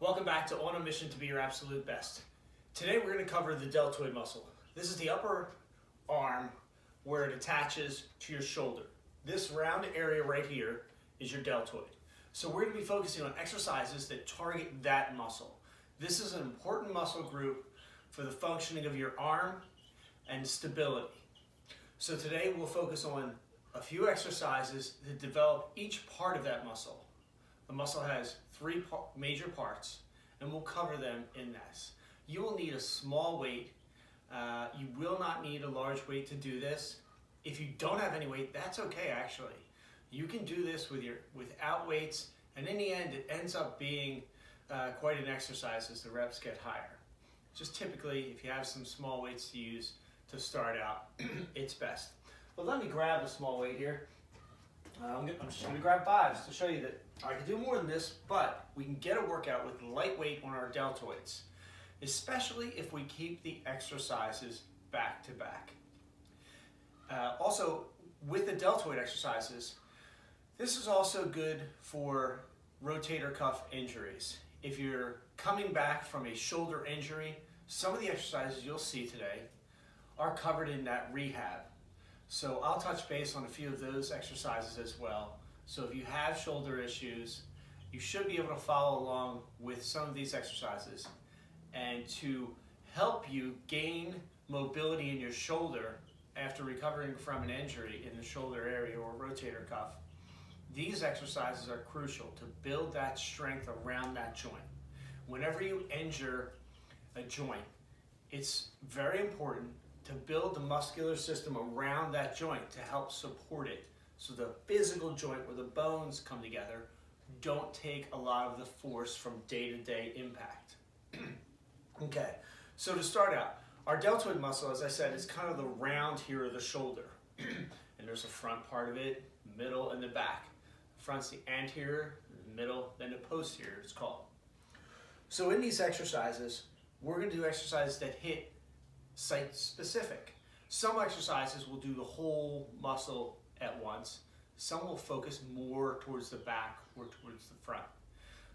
Welcome back to On a Mission to Be Your Absolute Best. Today we're going to cover the deltoid muscle. This is the upper arm where it attaches to your shoulder. This round area right here is your deltoid. So we're going to be focusing on exercises that target that muscle. This is an important muscle group for the functioning of your arm and stability. So today we'll focus on a few exercises that develop each part of that muscle. The muscle has three major parts, and we'll cover them in this. You will need a small weight. You will not need a large weight to do this. If you don't have any weight, that's okay actually. You can do this without weights, and in the end it ends up being quite an exercise as the reps get higher. Just typically, if you have some small weights to use to start out, it's best. But let me grab a small weight here. I'm just going to grab 5s to show you that I can do more than this, but we can get a workout with light weight on our deltoids, especially if we keep the exercises back to back. Also, with the deltoid exercises, this is also good for rotator cuff injuries. If you're coming back from a shoulder injury, some of the exercises you'll see today are covered in that rehab. So I'll touch base on a few of those exercises as well. So if you have shoulder issues, you should be able to follow along with some of these exercises. And to help you gain mobility in your shoulder after recovering from an injury in the shoulder area or rotator cuff, these exercises are crucial to build that strength around that joint. Whenever you injure a joint, it's very important to build the muscular system around that joint to help support it. So the physical joint where the bones come together don't take a lot of the force from day-to-day impact. Okay, so to start out, our deltoid muscle, as I said, is kind of the round here of the shoulder. And there's the front part of it, middle, and the back. The front's the anterior, the middle, then the posterior, it's called. So in these exercises, we're going to do exercises that hit site specific. Some exercises will do the whole muscle at once. Some will focus more towards the back or towards the front,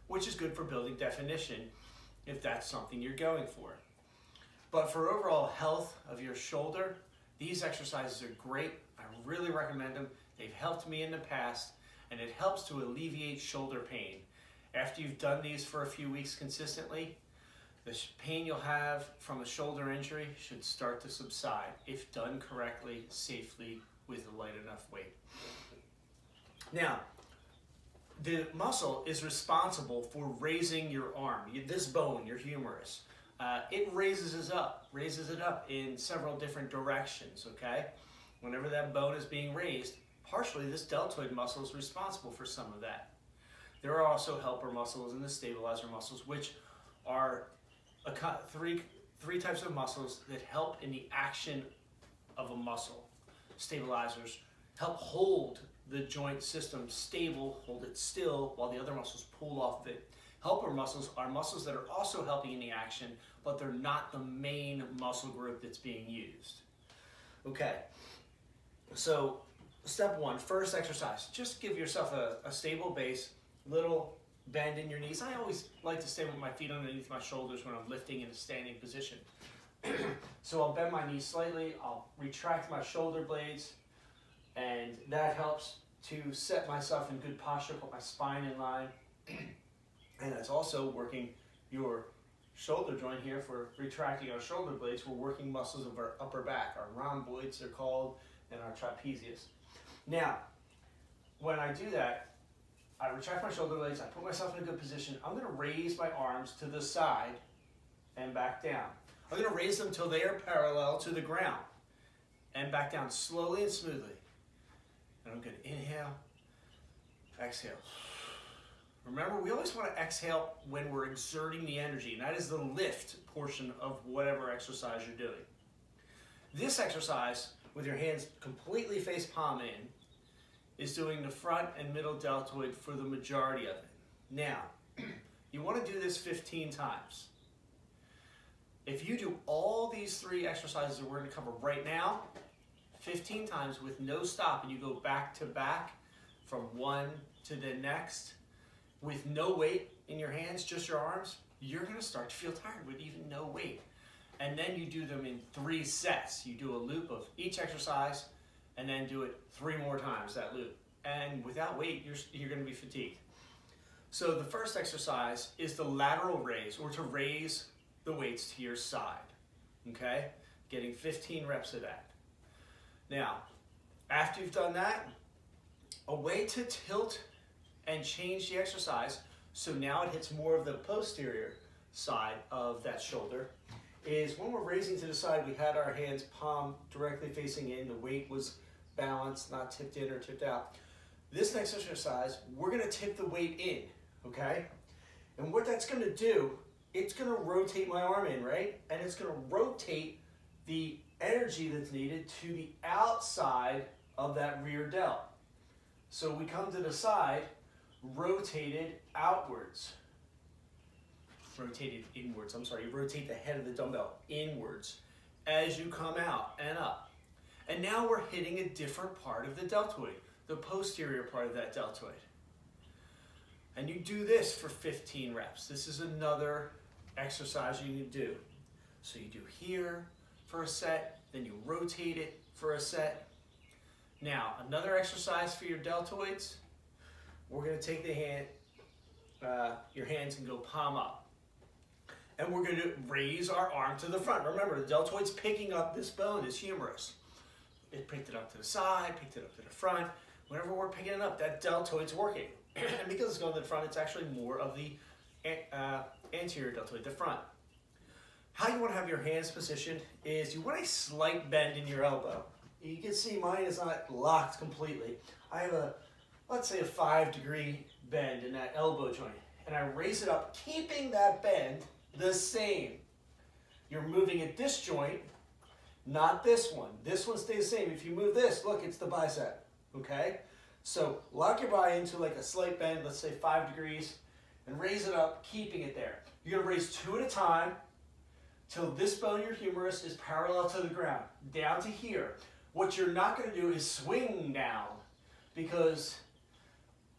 which is good for building definition if that's something you're going for. But for overall health of your shoulder, these exercises are great. I really recommend them. They've helped me in the past, and it helps to alleviate shoulder pain. After you've done these for a few weeks consistently, the pain you'll have from a shoulder injury should start to subside if done correctly, safely, with a light enough weight. Now, the muscle is responsible for raising your arm. This bone, your humerus, it raises it up in several different directions, okay? Whenever that bone is being raised, partially this deltoid muscle is responsible for some of that. There are also helper muscles and the stabilizer muscles, which are three types of muscles that help in the action of a muscle. Stabilizers help hold the joint system stable, hold it still, while the other muscles pull off of it. Helper muscles are muscles that are also helping in the action, but they're not the main muscle group that's being used. Okay, so step 1, first exercise. Just give yourself a stable base, little bend in your knees. I always like to stay with my feet underneath my shoulders when I'm lifting in a standing position. So I'll bend my knees slightly, I'll retract my shoulder blades, and that helps to set myself in good posture, put my spine in line. And that's also working your shoulder joint here for retracting our shoulder blades. We're working muscles of our upper back, our rhomboids they're called, and our trapezius. Now, when I do that, I retract my shoulder blades, I put myself in a good position. I'm going to raise my arms to the side and back down. I'm going to raise them until they are parallel to the ground and back down slowly and smoothly. And I'm going to inhale, exhale. Remember, we always want to exhale when we're exerting the energy, and that is the lift portion of whatever exercise you're doing. This exercise, with your hands completely face palm in, is doing the front and middle deltoid for the majority of it. Now, you want to do this 15 times. If you do all these 3 exercises that we're going to cover right now, 15 times with no stop, and you go back to back from one to the next with no weight in your hands, just your arms, you're gonna start to feel tired with even no weight. And then you do them in 3 sets. You do a loop of each exercise and then do it 3 more times, that loop. And without weight, you're gonna be fatigued. So the first exercise is the lateral raise, or to raise the weights to your side, okay? Getting 15 reps of that. Now, after you've done that, a way to tilt and change the exercise so now it hits more of the posterior side of that shoulder is when we're raising to the side, we had our hands palm directly facing in, the weight was balanced, not tipped in or tipped out. This next exercise, we're gonna tip the weight in, okay? And what that's gonna do, it's gonna rotate my arm in, right? And it's gonna rotate the energy that's needed to the outside of that rear delt. So we come to the side, rotated outwards. Rotated inwards, I'm sorry, you rotate the head of the dumbbell inwards as you come out and up. And now we're hitting a different part of the deltoid, the posterior part of that deltoid. And you do this for 15 reps. This is another exercise you can do. So you do here for a set, then you rotate it for a set. Now, another exercise for your deltoids, we're gonna take your hands and go palm up. And we're gonna raise our arm to the front. Remember, the deltoid's picking up this bone, this humerus. It picked it up to the side, picked it up to the front. Whenever we're picking it up, that deltoid's working. And because it's going to the front, it's actually more of the anterior deltoid, the front. How you want to have your hands positioned is you want a slight bend in your elbow. You can see mine is not locked completely. I have let's say a 5-degree bend in that elbow joint. And I raise it up, keeping that bend the same. You're moving at this joint, not this one. This one stays the same. If you move this, look, it's the bicep, okay? So lock your body into like a slight bend, let's say 5 degrees, and raise it up, keeping it there. You're gonna raise 2 at a time till this bone, your humerus, is parallel to the ground, down to here. What you're not gonna do is swing down, because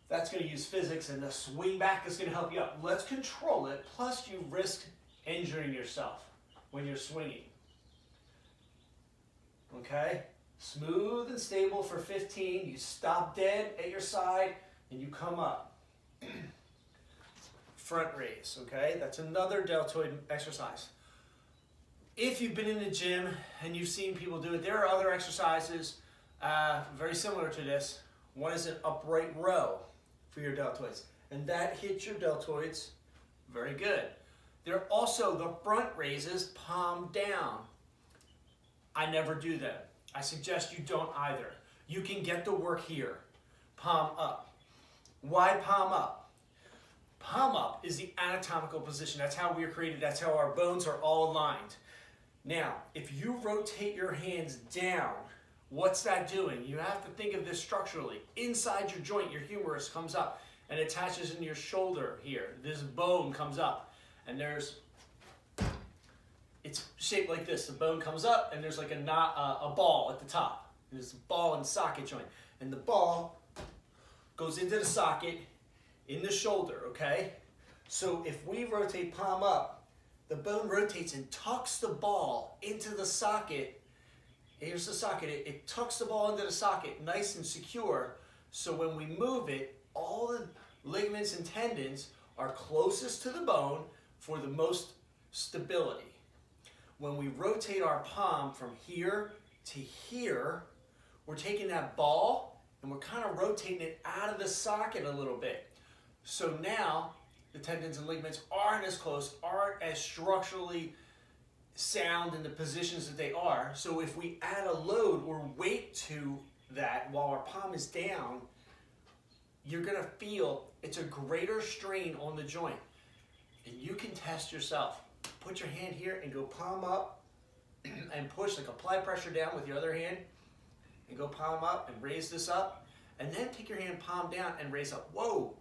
that's gonna use physics, and the swing back is gonna help you up. Let's control it, plus you risk injuring yourself when you're swinging. Okay? Smooth and stable for 15. You stop dead at your side and you come up. Front raise, okay? That's another deltoid exercise. If you've been in the gym and you've seen people do it, there are other exercises very similar to this. One is an upright row for your deltoids, and that hits your deltoids very good. There are also the front raises, palm down. I never do them. I suggest you don't either. You can get the work here. Palm up. Why palm up? Palm up is the anatomical position. That's how we are created. That's how our bones are all aligned. Now, if you rotate your hands down, what's that doing? You have to think of this structurally. Inside your joint, your humerus comes up and attaches in your shoulder here. This bone comes up, and it's shaped like this. The bone comes up, and there's like a ball at the top. There's a ball and socket joint, and the ball goes into the socket in the shoulder, okay? So if we rotate palm up, the bone rotates and tucks the ball into the socket. Here's the socket. It tucks the ball into the socket, nice and secure, so when we move it, all the ligaments and tendons are closest to the bone for the most stability. When we rotate our palm from here to here, we're taking that ball and we're kind of rotating it out of the socket a little bit. So now the tendons and ligaments aren't as close, aren't as structurally sound in the positions that they are. So if we add a load or weight to that while our palm is down, you're gonna feel it's a greater strain on the joint. And you can test yourself. Put your hand here and go palm up and push, like apply pressure down with your other hand and go palm up and raise this up, and then take your hand palm down and raise up. Whoa,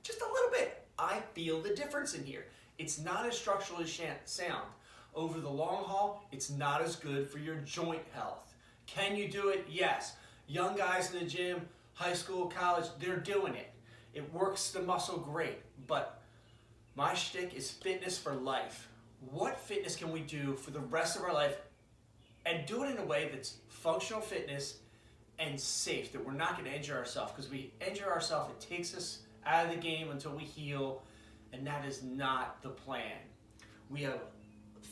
just a little bit. I feel the difference in here. It's not as structurally sound. Over the long haul, it's not as good for your joint health. Can you do it? Yes. Young guys in the gym, high school, college, they're doing it. It works the muscle great, but My shtick is fitness for life. What fitness can we do for the rest of our life and do it in a way that's functional fitness and safe, that we're not going to injure ourselves? Because we injure ourselves, it takes us out of the game until we heal, and that is not the plan. We have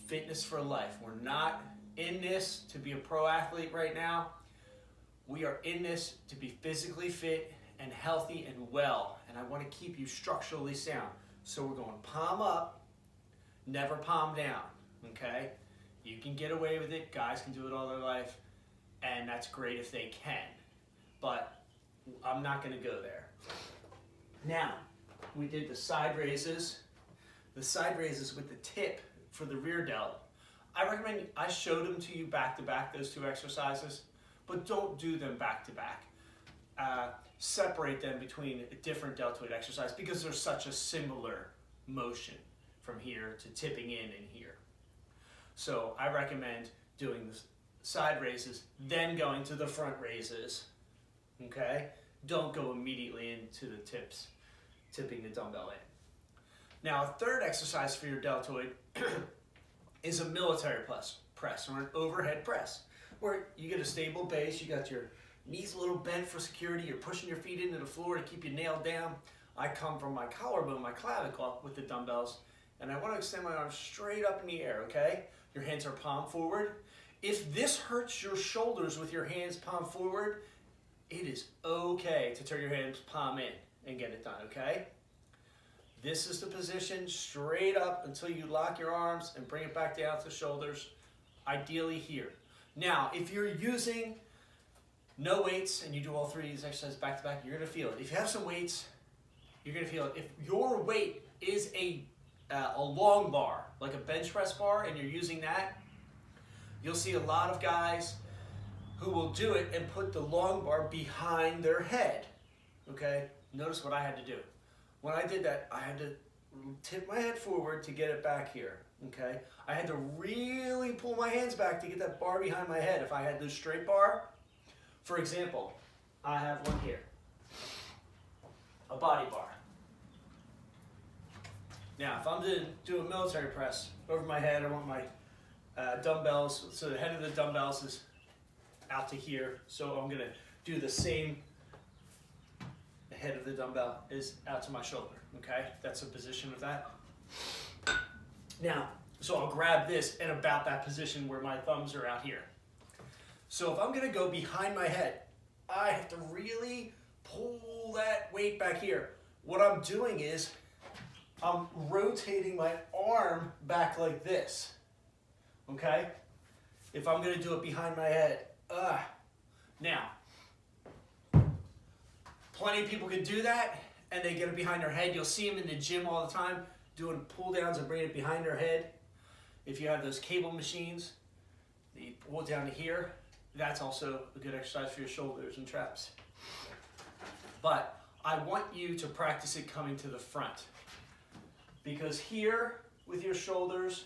fitness for life. We're not in this to be a pro athlete right now. We are in this to be physically fit and healthy and well, and I want to keep you structurally sound. So we're going palm up, never palm down, okay? You can get away with it. Guys can do it all their life, and that's great if they can. But I'm not going to go there. Now, we did the side raises. The side raises with the tip for the rear delt. I recommend, I showed them to you back to back, those two exercises, but don't do them back to back. Separate them between a different deltoid exercise because there's such a similar motion from here to tipping in and here. So I recommend doing the side raises, then going to the front raises, okay? Don't go immediately into the tips, tipping the dumbbell in. Now, a third exercise for your deltoid is a military press or an overhead press, where you get a stable base, you got your knees a little bent for security, you're pushing your feet into the floor to keep you nailed down. I come from my collarbone, my clavicle with the dumbbells, and I want to extend my arms straight up in the air, okay? Your hands are palm forward. If this hurts your shoulders with your hands palm forward, it is okay to turn your hands palm in and get it done, okay? This is the position, straight up until you lock your arms and bring it back down to the shoulders, ideally here. Now, if you're using no weights and you do all three of these exercises back to back, you're gonna feel it. If you have some weights, you're gonna feel it. If your weight is a long bar, like a bench press bar, and you're using that, you'll see a lot of guys who will do it and put the long bar behind their head, okay? Notice what I had to do. When I did that, I had to tip my head forward to get it back here, okay? I had to really pull my hands back to get that bar behind my head. If I had this straight bar, for example, I have one here, a body bar. Now, if I'm going to do a military press over my head, I want my dumbbells, so the head of the dumbbells is out to here, so I'm going to do the same. The head of the dumbbell is out to my shoulder, okay? That's a position of that. Now, so I'll grab this in about that position where my thumbs are out here. So if I'm gonna go behind my head, I have to really pull that weight back here. What I'm doing is, I'm rotating my arm back like this, okay? If I'm gonna do it behind my head. Now, plenty of people can do that, and they get it behind their head. You'll see them in the gym all the time, doing pull downs and bringing it behind their head. If you have those cable machines, you pull it down to here. That's also a good exercise for your shoulders and traps. But I want you to practice it coming to the front. Because here, with your shoulders,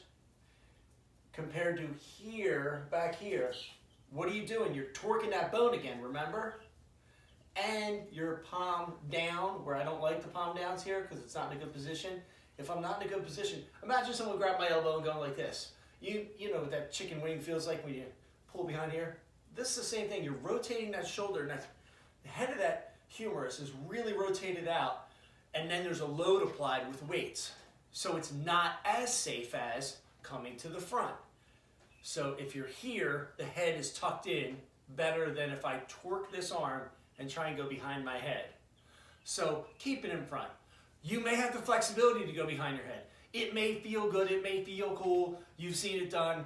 compared to here, back here, what are you doing? You're torquing that bone again, remember? And your palm down, where I don't like the palm downs here because it's not in a good position. If I'm not in a good position, imagine someone grab my elbow and going like this. You know what that chicken wing feels like when you pull behind here? This is the same thing. You're rotating that shoulder, and the head of that humerus is really rotated out, and then there's a load applied with weights. So it's not as safe as coming to the front. So if you're here, the head is tucked in better than if I torque this arm and try and go behind my head. So keep it in front. You may have the flexibility to go behind your head. It may feel good, it may feel cool, you've seen it done,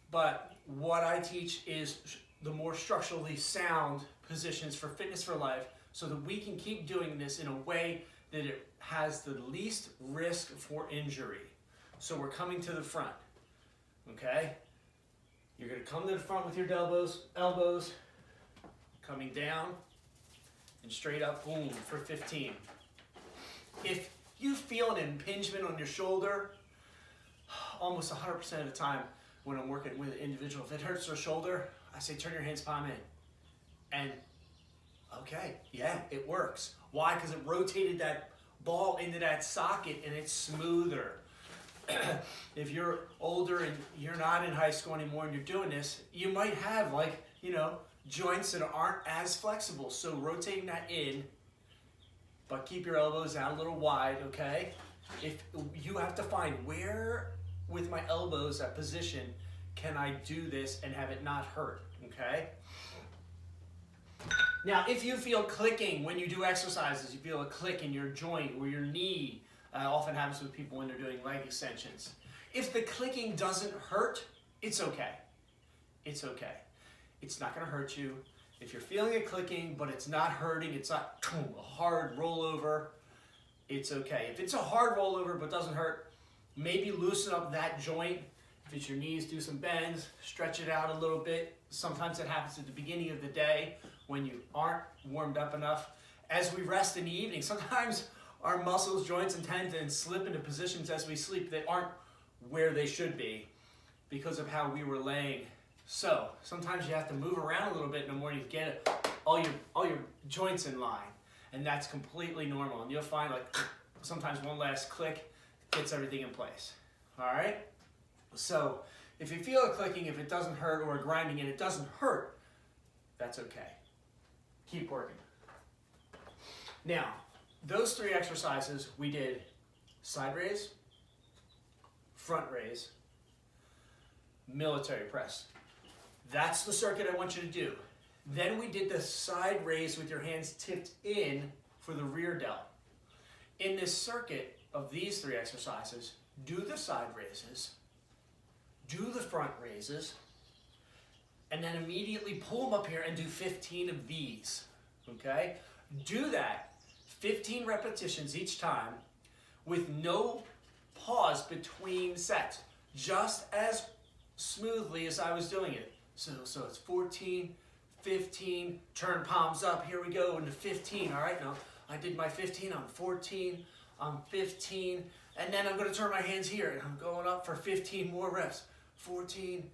but what I teach is the more structurally sound positions for fitness for life so that we can keep doing this in a way that it has the least risk for injury. So we're coming to the front, okay? You're gonna come to the front with your elbows, coming down and straight up, boom, for 15. If you feel an impingement on your shoulder, almost 100% of the time when I'm working with an individual, if it hurts their shoulder, I say turn your hands palm in. And okay, yeah, it works. Why? Because it rotated that ball into that socket and it's smoother. If you're older and you're not in high school anymore and you're doing this, you might have joints that aren't as flexible. So rotating that in, but keep your elbows out a little wide, okay? If you have to find where with my elbows at position can I do this and have it not hurt, okay? Now, if you feel clicking when you do exercises, you feel a click in your joint or your knee, often happens with people when they're doing leg extensions. If the clicking doesn't hurt, it's okay. It's okay. It's not going to hurt you. If you're feeling it clicking, but it's not hurting, it's not a hard rollover, it's okay. If it's a hard rollover but doesn't hurt, maybe loosen up that joint. If it's your knees, do some bends, stretch it out a little bit. Sometimes it happens at the beginning of the day when you aren't warmed up enough. As we rest in the evening, sometimes our muscles, joints, and tendons slip into positions as we sleep that aren't where they should be because of how we were laying. So sometimes you have to move around a little bit in the morning to get all your joints in line, and that's completely normal. And you'll find sometimes one last click gets everything in place. All right. So if you feel it clicking, if it doesn't hurt, or grinding and it doesn't hurt, that's okay. Keep working. Now, those 3 exercises we did: side raise, front raise, military press. That's the circuit I want you to do. Then we did the side raise with your hands tipped in for the rear delt. In this circuit of these 3 exercises, do the side raises, do the front raises, and then immediately pull them up here and do 15 of these, okay? Do that 15 repetitions each time with no pause between sets, just as smoothly as I was doing it. So it's 14, 15, turn palms up, here we go into 15, all right? Now, I did my 15, I'm 14, I'm 15, and then I'm gonna turn my hands here, and I'm going up for 15 more reps. 14,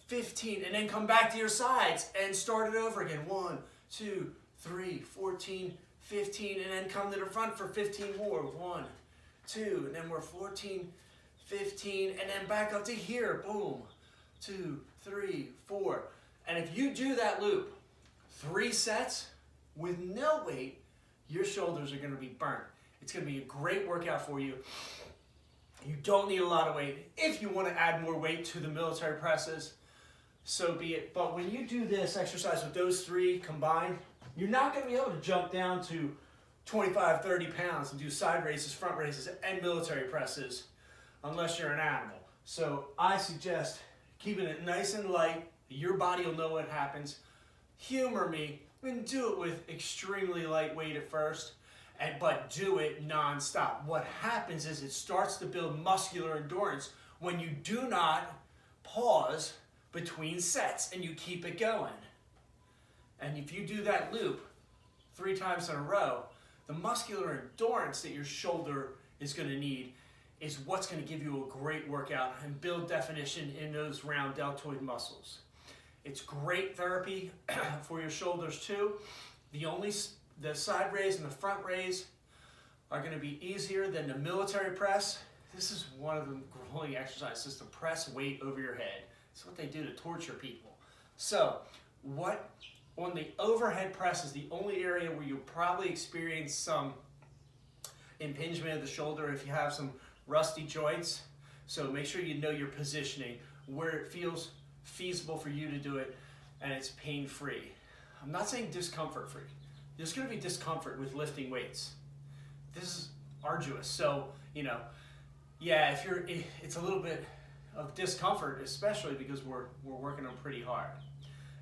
15, and then come back to your sides and start it over again. 1, 2, 3, 14, 15, and then come to the front for 15 more. 1, 2, and then we're 14, 15, and then back up to here. Boom. 2, 3, 4. And if you do that loop 3 sets with no weight, your shoulders are going to be burnt. It's going to be a great workout for you. You don't need a lot of weight. If you want to add more weight to the military presses, so be it. But when you do this exercise with those 3 combined, you're not going to be able to jump down to 25, 30 pounds and do side raises, front raises, and military presses unless you're an animal. So I suggest keeping it nice and light. Your body will know what happens. Humor me and do it with extremely light weight at first, but do it non-stop. What happens is it starts to build muscular endurance when you do not pause between sets and you keep it going. And if you do that loop 3 times in a row, the muscular endurance that your shoulder is going to need is what's going to give you a great workout and build definition in those round deltoid muscles. It's great therapy for your shoulders too. The side raise and the front raise are going to be easier than the military press. This is one of the grueling exercises, to press weight over your head. It's what they do to torture people. So, on the overhead press is the only area where you'll probably experience some impingement of the shoulder if you have some rusty joints. So make sure you know your positioning, where it feels feasible for you to do it, and it's pain-free. I'm not saying discomfort-free. There's going to be discomfort with lifting weights. This is arduous. So, it's a little bit of discomfort, especially because we're working on pretty hard.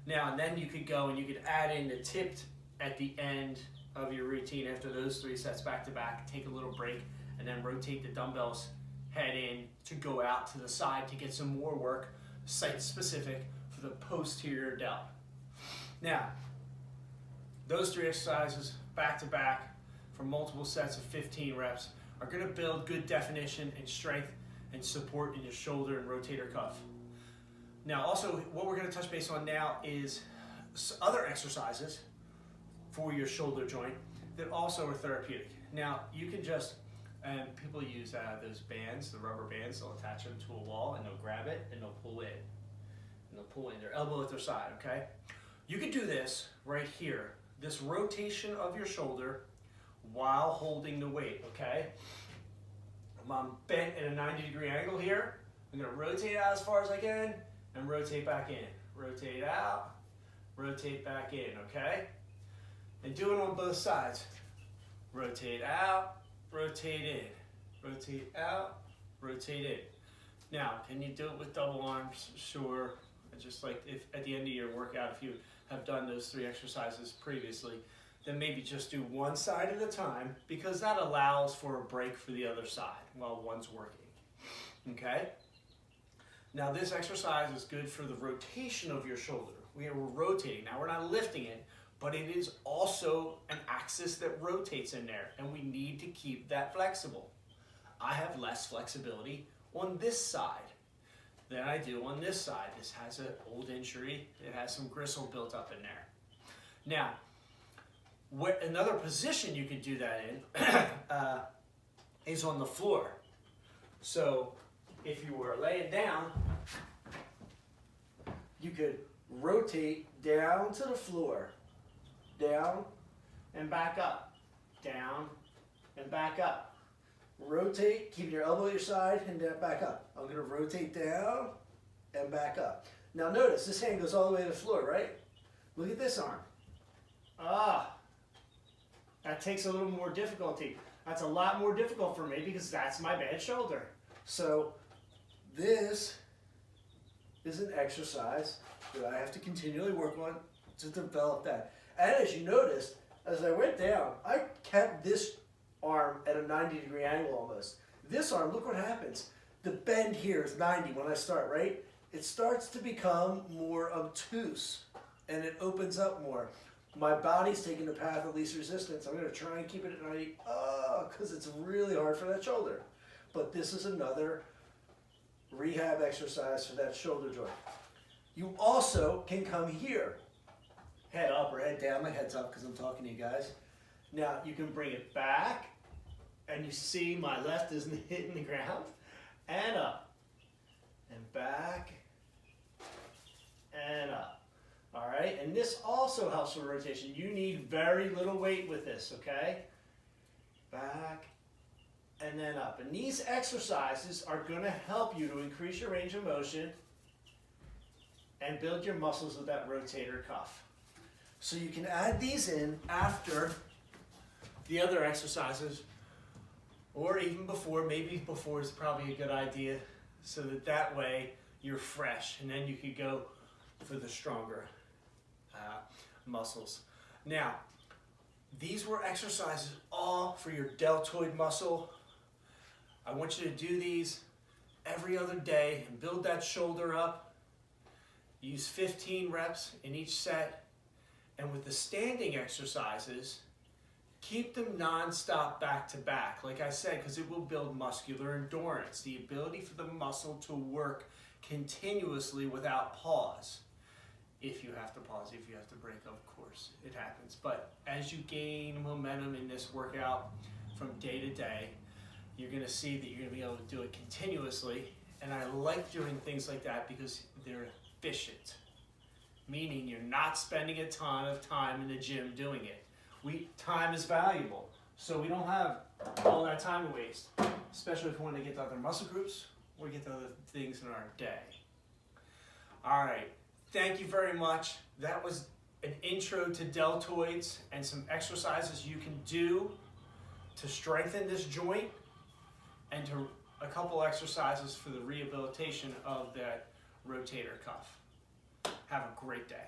Now, and then you could go and you could add in the tipped at the end of your routine after those 3 sets back to back, take a little break, and then rotate the dumbbells head in to go out to the side to get some more work, site specific for the posterior delt. Now, those 3 exercises back to back for multiple sets of 15 reps are going to build good definition and strength and support in your shoulder and rotator cuff. Now, also, what we're going to touch base on now is other exercises for your shoulder joint that also are therapeutic. Now, you can just And people use those bands, the rubber bands, they'll attach them to a wall and they'll grab it and they'll pull in. And they'll pull in their elbow at their side, okay? You could do this right here, this rotation of your shoulder while holding the weight, okay? I'm bent at a 90-degree angle here. I'm gonna rotate out as far as I can and rotate back in. Rotate out, rotate back in, okay? And do it on both sides. Rotate out, rotate in, rotate out, rotate in. Now, can you do it with double arms? Sure. Just like if at the end of your workout, if you have done those 3 exercises previously, then maybe just do one side at a time, because that allows for a break for the other side while one's working, okay? Now this exercise is good for the rotation of your shoulder. We're rotating. Now we're not lifting it, but it is also an axis that rotates in there, and we need to keep that flexible. I have less flexibility on this side than I do on this side. This has an old injury. It has some gristle built up in there. Now, another position you could do that in is on the floor. So if you were laying down, you could rotate down to the floor, down and back up, down and back up. Rotate, keep your elbow at your side and then back up. I'm going to rotate down and back up. Now notice, this hand goes all the way to the floor, right? Look at this arm. That takes a little more difficulty. That's a lot more difficult for me because that's my bad shoulder. So this is an exercise that I have to continually work on to develop that. And as you noticed, as I went down, I kept this arm at a 90-degree angle almost. This arm, look what happens. The bend here is 90 when I start, right? It starts to become more obtuse and it opens up more. My body's taking the path of least resistance. I'm going to try and keep it at 90 because it's really hard for that shoulder. But this is another rehab exercise for that shoulder joint. You also can come here, head up or head down. My head's up because I'm talking to you guys. Now you can bring it back, and you see my left isn't hitting the ground, and up, and back, and up. All right, and this also helps with rotation. You need very little weight with this, okay? Back, and then up. And these exercises are going to help you to increase your range of motion and build your muscles of that rotator cuff. So you can add these in after the other exercises, or even before. Maybe before is probably a good idea, so that way you're fresh, and then you could go for the stronger muscles. Now, these were exercises all for your deltoid muscle. I want you to do these every other day and build that shoulder up. Use 15 reps in each set, and with the standing exercises, keep them non-stop back to back, like I said, because it will build muscular endurance, the ability for the muscle to work continuously without pause. If you have to pause, if you have to break, of course, it happens. But as you gain momentum in this workout from day to day, you're going to see that you're going to be able to do it continuously. And I like doing things like that because they're efficient, meaning you're not spending a ton of time in the gym doing it. Time is valuable, so we don't have all that time to waste, especially if we want to get to other muscle groups or get to other things in our day. All right, thank you very much. That was an intro to deltoids and some exercises you can do to strengthen this joint, and to a couple exercises for the rehabilitation of that rotator cuff. Have a great day.